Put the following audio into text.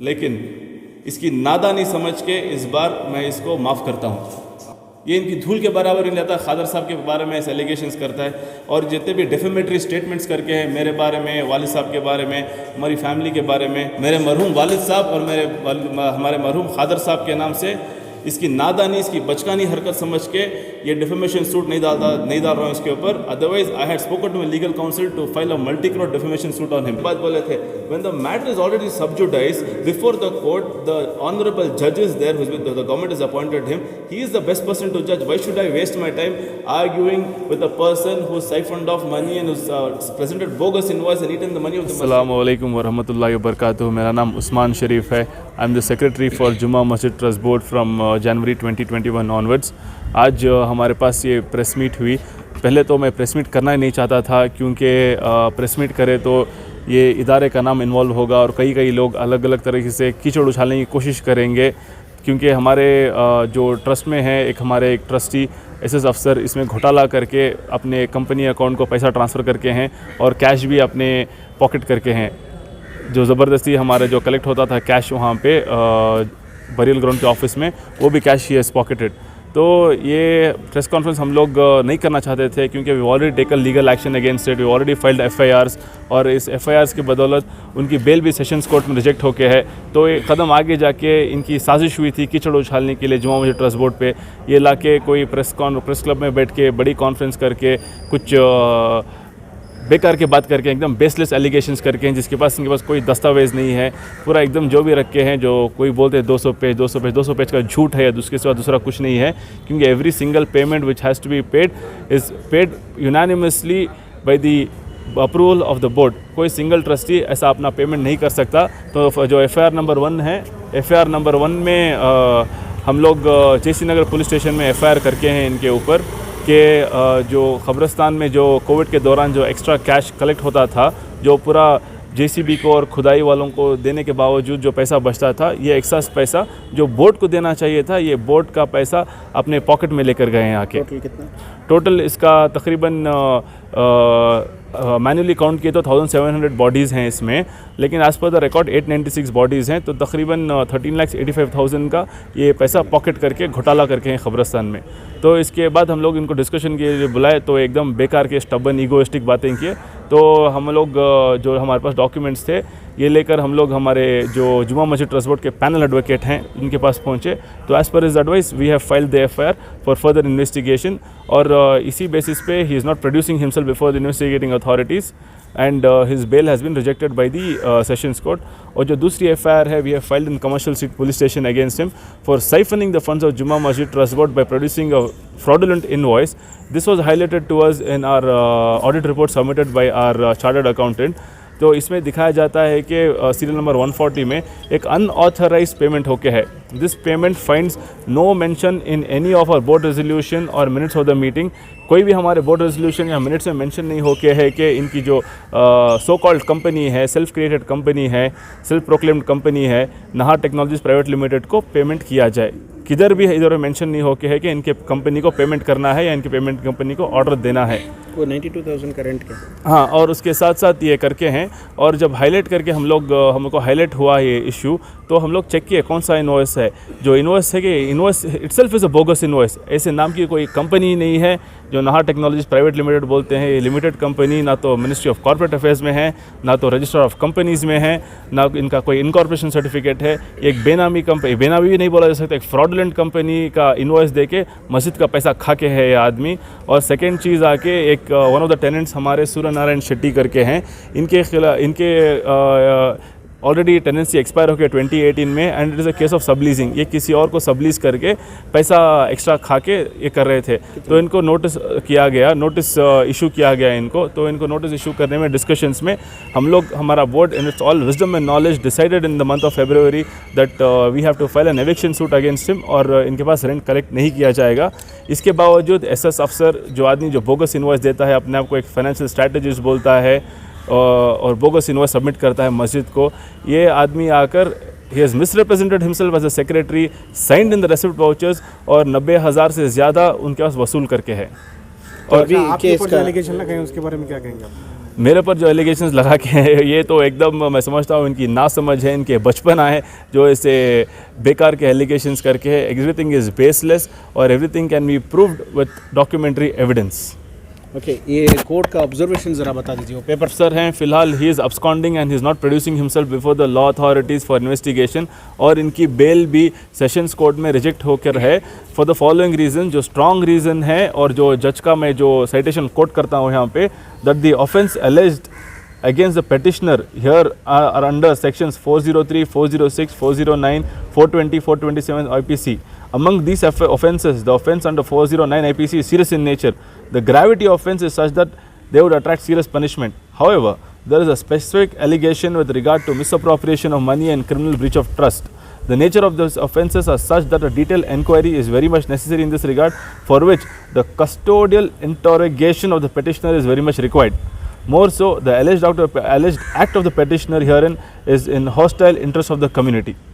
लेकिन इसकी नादानी समझ के इस बार मैं इसको माफ़ करता हूँ। ये इनकी धूल के बराबर नहीं लेता। खादर साहब के बारे में ऐसे एलिगेशंस करता है और जितने भी डिफेमेटरी स्टेटमेंट्स करके हैं मेरे बारे में, वालिद साहब के बारे में, हमारी फैमिली के बारे में, मेरे मरहूम वालिद साहब और हमारे मरहूम खादर साहब के नाम से, इसकी नादानी, इसकी बचकानी हरकत समझ के ये डिफेमेशन सूट नहीं डाल रहा हूँ इसके ऊपर। Otherwise I had spoken to legal council to file a multi crore defamation suit on him. बात बोले थे when the matter is already सबजुडाइज्ड before the court, the honourable जज is there, the government is appointed him, he is the best person to जज। Why should I waste my time arguing with a person who साइफन्ड of money and presented bogus invoice and eaten the money of the. अस्सलाम वालेकुम व रहमतुल्लाहि व बरकातुहू। मेरा नाम उस्मान शरीफ है। I am the secretary for जुमा Masjid trust board from January 2021 onwards. आज हमारे पास ये प्रेस मीट हुई। पहले तो मैं प्रेस मीट करना ही नहीं चाहता था, क्योंकि प्रेस मीट करे तो ये इदारे का नाम इन्वॉल्व होगा और कई लोग अलग अलग तरीके से कीचड़ उछालने की कोशिश करेंगे। क्योंकि हमारे जो ट्रस्ट में है, हमारे एक ट्रस्टी एसएस अफसर इसमें घोटाला करके अपने कंपनी अकाउंट को पैसा ट्रांसफ़र करके हैं और कैश भी अपने पॉकेट करके हैं। जो ज़बरदस्ती हमारे जो कलेक्ट होता था कैश वहाँ पे बरियल ग्राउंड के ऑफिस में, वो भी कैश ही इज़ पॉकेटेड। तो ये प्रेस कॉन्फ्रेंस हम लोग नहीं करना चाहते थे, क्योंकि we already taken legal action against it, we already filed FIRs, और इस एफआईआर्स की बदौलत उनकी बेल भी सेशंस कोर्ट में रिजेक्ट होके है। तो एक कदम आगे जाके इनकी साजिश हुई थी कीचड़ उछालने के लिए जुमा मस्जिद ट्रस्ट बोर्ड पे। ये लाके कोई प्रेस क्लब में बैठ के बड़ी कॉन्फ्रेंस करके कुछ बेकार की बात करके, एकदम बेसलेस एलिगेशंस करके हैं, जिसके पास इनके पास कोई दस्तावेज़ नहीं है। पूरा एकदम जो भी रखे हैं, जो कोई बोलते हैं 200 पेज का झूठ है, उसके सिवा दूसरा कुछ नहीं है। क्योंकि every single payment which has to be paid is paid unanimously by the approval of the board. कोई सिंगल ट्रस्टी ऐसा अपना पेमेंट नहीं कर सकता। तो जो एफआईआर नंबर 1 है, एफआईआर नंबर 1 में हम लोग जेसी नगर पुलिस स्टेशन में एफआईआर करके हैं इनके ऊपर कि जो कब्रिस्तान में जो कोविड के दौरान जो एक्स्ट्रा कैश कलेक्ट होता था, जो पूरा जेसीबी को और खुदाई वालों को देने के बावजूद जो पैसा बचता था, ये एक्सेस पैसा जो बोर्ड को देना चाहिए था, ये बोर्ड का पैसा अपने पॉकेट में लेकर गए हैं आके। टोटल कितना? टोटल इसका तकरीबन मैन्युअली काउंट किए तो 1700 बॉडीज़ हैं इसमें, लेकिन as per the record 896 bodies हैं। तो तकरीबन 13,85,000 का ये पैसा पॉकेट करके घोटाला करके हैं कब्रिस्तान में। तो इसके बाद हम लोग इनको डिस्कशन के लिए बुलाए, तो एकदम बेकार के स्टबन ईगोइस्टिक बातें किए। तो हम लोग जो हमारे पास डॉक्यूमेंट्स थे, ये लेकर हम लोग हमारे जो जुमा मस्जिद ट्रस्ट बोर्ड के पैनल एडवोकेट हैं इनके पास पहुंचे। तो as per his advice we have filed the FIR for further investigation, और इसी बेसिस पे ही is not producing himself before the investigating authorities and his bail has been rejected by the sessions court. और जो दूसरी FIR है, we have filed in commercial street police station against him for siphoning the funds of जुमा Masjid trust board by producing a fraudulent invoice. This was highlighted to us in our audit report submitted by our chartered accountant. तो इसमें दिखाया जाता है कि serial number 140 में एक unauthorised payment होके है। This payment finds no mention in any of our board resolution और मिनट्स ऑफ द मीटिंग। कोई भी हमारे बोर्ड रेजोल्यूशन या मिनट्स में मेंशन नहीं होके है कि इनकी जो सो कॉल्ड कंपनी है, सेल्फ क्रिएटेड कंपनी है, सेल्फ प्रोक्लेम्ड कंपनी है, नहार टेक्नोलॉजीज प्राइवेट लिमिटेड को पेमेंट किया जाए। किधर भी इधर मेंशन नहीं होके है कि इनके कंपनी को पेमेंट करना है या इनके पेमेंट कंपनी को ऑर्डर देना है। वो 92,000 करंट के, हाँ, और उसके साथ साथ ये करके हैं। और जब हाईलाइट करके हमको हाईलाइट हुआ ये इशू, तो हम लोग चेक किए कौन सा इन्वॉइस है। जो इन्वॉइस है कि invoice itself is a bogus invoice. ऐसे नाम की कोई कंपनी नहीं है जो नहार टेक्नोलॉजीज प्राइवेट लिमिटेड बोलते हैं। ये लिमिटेड कंपनी ना तो मिनिस्ट्री ऑफ कॉर्पोरेट अफेयर्स में है, ना तो रजिस्टर ऑफ कंपनीज़ में है, ना इनका कोई इनकॉर्पोरेशन सर्टिफिकेट है। एक बेनामी कंपनी, बेनामी भी नहीं बोला जा सकता, एक फ्रॉडुलेंट कंपनी का इन्वॉइस दे के मस्जिद का पैसा खा के है ये आदमी। और सेकेंड चीज़ आके एक वन ऑफ द टेनेंट्स हमारे सूर्य नारायण शेट्टी करके हैं, इनके ऑलरेडी टेनेंसी एक्सपायर हो गया 2018 में, and it is a case of subleasing. ये किसी और को सबलीज करके पैसा एक्स्ट्रा खा के ये कर रहे थे। तो इनको नोटिस इशू किया गया इनको। तो इनको नोटिस इशू करने में डिस्कशंस में हम लोग, हमारा board in its all wisdom and knowledge decided in the month of February that we have to file an eviction suit against him, और इनके पास रेंट कलेक्ट नहीं किया जाएगा। इसके बावजूद एसएस अफसर, जो आदमी जो बोगस इन्वॉइस देता है, अपने आप को एक फाइनेंशियल स्ट्रैटेजिस्ट बोलता है और बोगस इन्वॉइस सबमिट करता है मस्जिद को, ये आदमी आकर he has misrepresented himself as a secretary, signed in the receipt vouchers, और 90,000 से ज़्यादा उनके पास वसूल करके है। और भी आपके ऊपर एलिगेशन लगाए, उसके बारे में क्या कहेंगे आप? मेरे पर जो एलिगेशंस लगा के हैं ये तो एकदम मैं समझता हूँ इनकी नासमझ है, इनके बचपना है जो ऐसे बेकार के एलिगेशंस करके है. एवरीथिंग इज़ बेसलेस और everything can be proved with documentary evidence. Okay, ये कोर्ट का ऑब्जर्वेशन ज़रा बता दीजिए. वो पेपर सर हैं फिलहाल he is absconding and he is not producing himself before the law authorities for investigation. और इनकी बेल भी सेशंस कोर्ट में रिजेक्ट होकर है फॉर द फॉलोइंग रीज़न. जो स्ट्रॉन्ग रीज़न है और जो जज का मैं जो साइटेशन कोट करता हूँ यहाँ पे, that the offence alleged against the petitioner here are under sections 403, 406, 409, 420, 427 IPC. Among these offences, the offence under 409 IPC is serious in nature. The gravity of offence is such that they would attract serious punishment. However, there is a specific allegation with regard to misappropriation of money and criminal breach of trust. The nature of those offences are such that a detailed enquiry is very much necessary in this regard, for which the custodial interrogation of the petitioner is very much required. More so, the alleged act of the petitioner herein is in hostile interest of the community.